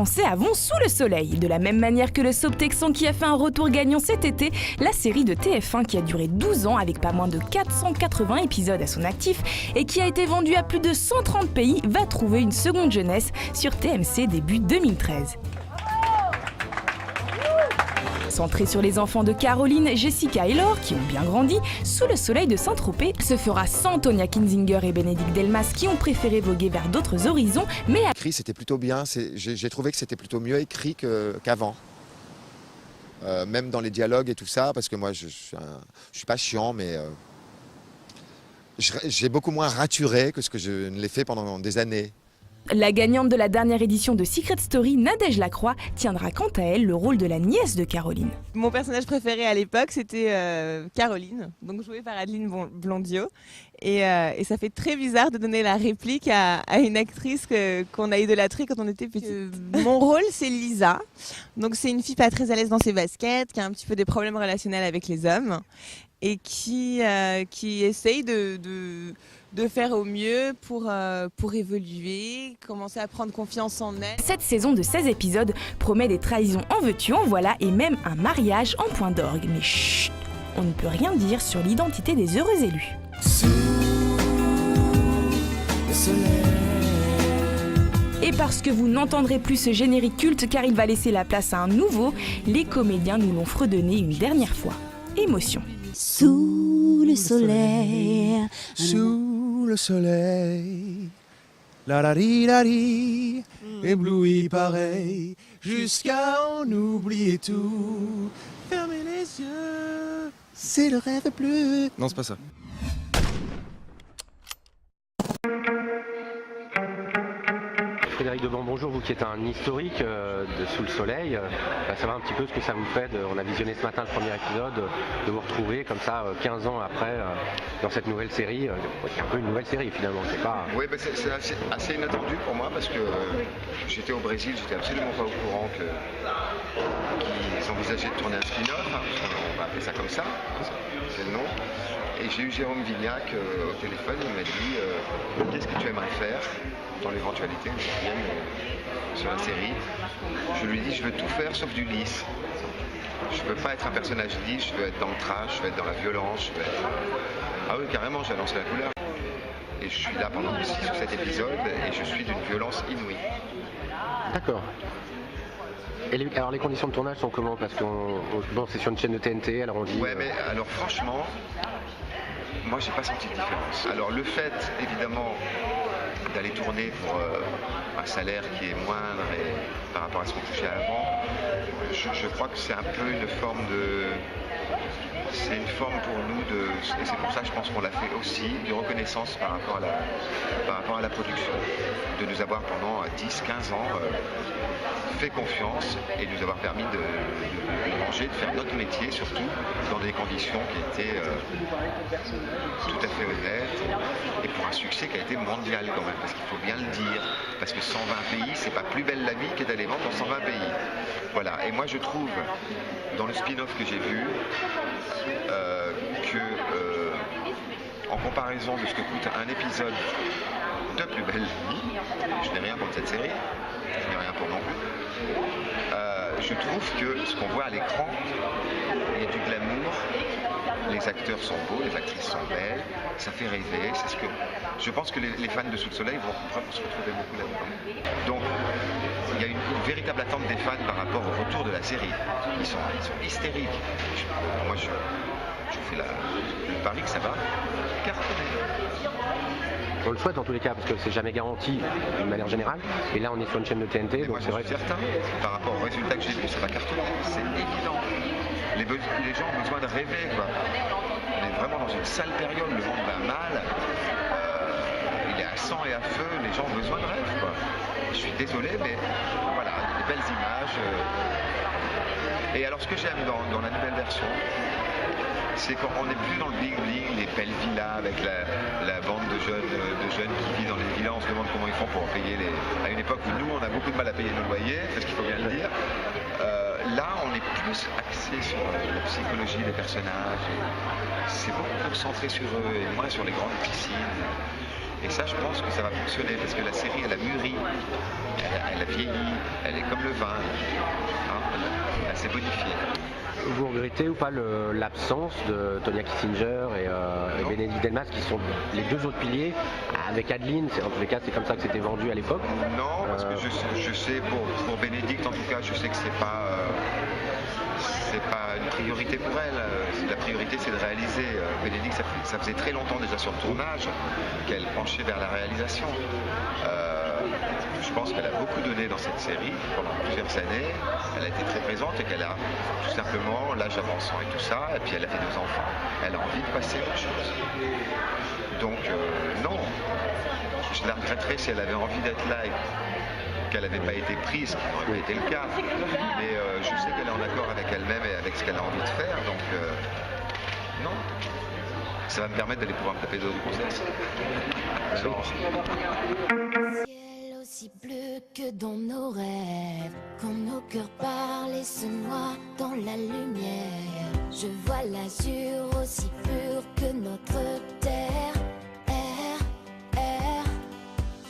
Français avons sous le soleil. De la même manière que le soap texan qui a fait un retour gagnant cet été, la série de TF1 qui a duré 12 ans avec pas moins de 480 épisodes à son actif et qui a été vendue à plus de 130 pays va trouver une seconde jeunesse sur TMC début 2013. Centré sur les enfants de Caroline, Jessica et Laure, qui ont bien grandi, Sous le soleil de Saint-Tropez se fera sans Tonya Kinzinger et Bénédicte Delmas qui ont préféré voguer vers d'autres horizons, mais... Écrit, c'était plutôt bien, j'ai trouvé que c'était plutôt mieux écrit qu'avant. Même dans les dialogues et tout ça, parce que moi je suis pas chiant, mais j'ai beaucoup moins raturé que ce que je ne l'ai fait pendant des années. La gagnante de la dernière édition de Secret Story, Nadège Lacroix, tiendra quant à elle le rôle de la nièce de Caroline. Mon personnage préféré à l'époque, c'était Caroline, donc jouée par Adeline Blondiot. Et ça fait très bizarre de donner la réplique à une actrice qu'on a idolâtrée quand on était petit. Mon rôle, c'est Lisa. Donc c'est une fille pas très à l'aise dans ses baskets, qui a un petit peu des problèmes relationnels avec les hommes et qui essaye de faire au mieux pour évoluer, commencer à prendre confiance en elle. Cette saison de 16 épisodes promet des trahisons en veux-tu, en voilà et même un mariage en point d'orgue. Mais chut, on ne peut rien dire sur l'identité des heureux élus. Sous le soleil. Et parce que vous n'entendrez plus ce générique culte car il va laisser la place à un nouveau, les comédiens nous l'ont fredonné une dernière fois. Émotion. Sous le soleil, sous le soleil, la la ri la ri, ébloui pareil, jusqu'à en oublier tout. Fermez les yeux, c'est le rêve bleu. Non, c'est pas ça. Frédéric Debon, bonjour, vous qui êtes un historique de Sous le soleil, savoir un petit peu ce que ça vous fait, on a visionné ce matin le premier épisode, de vous retrouver comme ça 15 ans après dans cette nouvelle série, qui est un peu une nouvelle série finalement, c'est pas... Oui, bah c'est assez inattendu pour moi parce que j'étais au Brésil, j'étais absolument pas au courant qu'ils envisageaient de tourner un spin-off, on va appeler ça comme ça, c'est le nom. Et j'ai eu Jérôme Vignac au téléphone, il m'a dit qu'est-ce que tu aimerais faire dans l'éventualité où je vienne sur la série. Je lui ai dit je veux tout faire sauf du lisse. Je veux pas être un personnage lisse, je veux être dans le trash, je veux être dans la violence, je veux être... Ah oui, carrément, j'ai annoncé la couleur. Et je suis là pendant 6 ou 7 épisodes et je suis d'une violence inouïe. D'accord. Et alors les conditions de tournage sont comment? Parce que bon, c'est sur une chaîne de TNT, alors on dit... Ouais, mais alors franchement, moi j'ai pas senti de différence. Alors le fait, évidemment, d'aller tourner pour un salaire qui est moindre et par rapport à ce qu'on touchait avant, je crois que c'est un peu une forme de... C'est une forme pour nous de... Et c'est pour ça, je pense qu'on l'a fait aussi, de reconnaissance par rapport à la production. De nous avoir pendant 10-15 ans fait confiance et nous avoir permis de manger, de faire notre métier, surtout dans des conditions qui étaient tout à fait honnêtes et pour un succès qui a été mondial quand même, parce qu'il faut bien le dire, parce que 120 pays, c'est pas Plus belle la vie que d'aller vendre dans 120 pays. Voilà, et moi je trouve, dans le spin-off que j'ai vu, en comparaison de ce que coûte un épisode de Plus belle la vie, je n'ai rien contre cette série, je n'ai rien pour non plus, je trouve que ce qu'on voit à l'écran, il y a du glamour, les acteurs sont beaux, les actrices sont belles, ça fait rêver, c'est ce que... Je pense que les fans de Sous le soleil vont se retrouver beaucoup là-dedans. Donc, il y a une véritable attente des fans par rapport au retour de la série. Ils sont hystériques. Moi, je fais le pari que ça va cartonner. On le souhaite en tous les cas, parce que c'est jamais garanti d'une manière générale. Et là, on est sur une chaîne de TNT, donc c'est vrai. Certain, par rapport aux résultats que j'ai vus, ça va cartonner. C'est évident. Les gens ont besoin de rêver, quoi. On est vraiment dans une sale période, le monde va mal. Il est à sang et à feu, les gens ont besoin de rêve, quoi. Je suis désolé, mais voilà, des belles images. Et alors, ce que j'aime dans la nouvelle version, c'est qu'on n'est plus dans le bling-bling, les belles villas avec la bande de jeunes qui vivent dans les villas. On se demande comment ils font pour payer à une époque où nous, on a beaucoup de mal à payer nos loyers, parce qu'il faut bien le dire. Là, on est plus axé sur la psychologie des personnages. C'est beaucoup plus centré sur eux et moins sur les grandes piscines. Et ça, je pense que ça va fonctionner parce que la série, elle a mûri, elle a vieilli, elle est comme le vin, hein, elle s'est bonifiée. Vous regrettez ou pas l'absence de Tonya Kissinger et Bénédicte Delmas qui sont les deux autres piliers avec Adeline, en tous les cas c'est comme ça que c'était vendu à l'époque. Non, parce que je sais, pour Bénédicte en tout cas, je sais que c'est pas une priorité pour elle. La priorité c'est de réaliser. Bénédicte, ça faisait très longtemps déjà sur le tournage qu'elle penchait vers la réalisation. Je pense qu'elle a beaucoup donné dans cette série pendant plusieurs années. Elle a été très présente et qu'elle a tout simplement l'âge avançant et tout ça. Et puis elle a fait 2 enfants. Elle a envie de passer à autre chose. Donc non, je la regretterais si elle avait envie d'être là et qu'elle n'avait pas été prise, ce qui n'aurait pas été le cas. Mais je sais qu'elle est en accord avec elle-même et avec ce qu'elle a envie de faire. Donc non. Ça va me permettre d'aller pouvoir me taper d'autres grossesses. Genre. Ciel aussi bleu que dans nos rêves, quand nos cœurs parlent et se noient dans la lumière. Je vois l'azur aussi pur que notre terre. Air.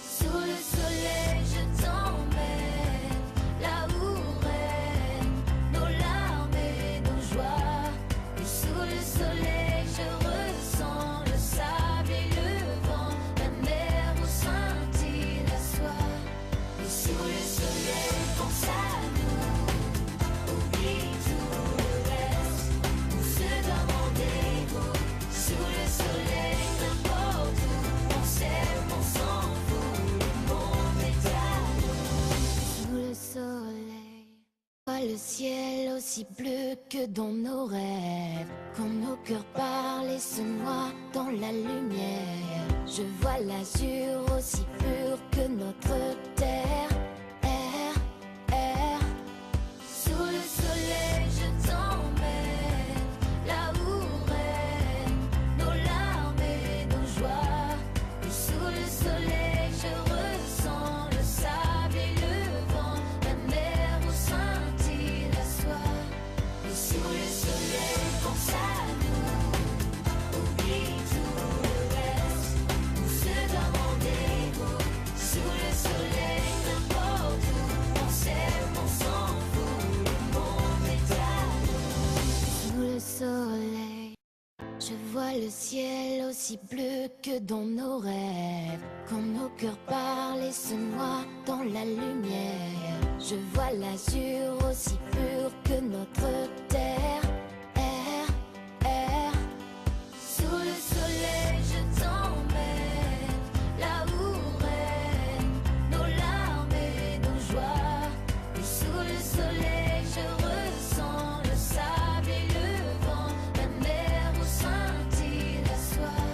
Sous le soleil je t'emmène là où règnent nos larmes et nos joies. Et sous le soleil je ressens le sable et le vent, la mer où scintille la soie. Et sous le soleil pense à nous, oublie tout le reste, on se donne rendez-vous. Sous le soleil n'importe où, on s'aime, on s'en fout, le monde est à nous. Sous le soleil, vois le ciel aussi bleu que dans nos rêves, quand nos cœurs parlent et se noient dans la lumière. Je vois l'azur aussi pur que notre terre. Air. Sous le soleil je t'emmène là où règnent nos larmes et nos joies. Et sous le soleil je ressens le sable et le vent, la mer où scintille la soie. Et sous le soleil pense à nous, oublie tout le reste, on se donne rendez-vous. Sous le soleil n'importe où, on s'aime, on s'en fout, le monde est à nous. Sous le soleil, je vois le ciel aussi bleu que dans nos rêves, quand nos cœurs parlent et se noient dans la lumière. Je vois l'azur aussi pur que notre terre. Air. Sous le soleil je t'emmène là où règnent nos larmes et nos joies. Et sous le soleil je ressens le sable et le vent, la mer où scintille la soie.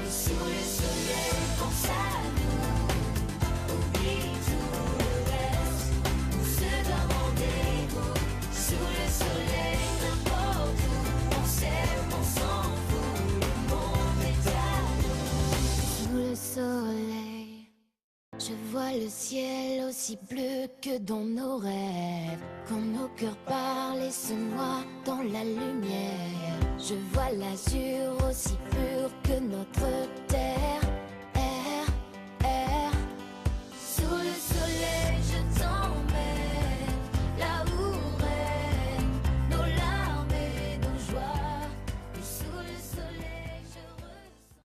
Et sous le soleil pense à nous, oublie tout le reste, on se donne rendez-vous. Sous le soleil n'importe où, on s'aime, on s'en fout, le monde est à nous. Sous le soleil, je vois le ciel aussi bleu que dans nos rêves, quand nos cœurs parlent et se noient dans la lumière. Je vois l'azur aussi pur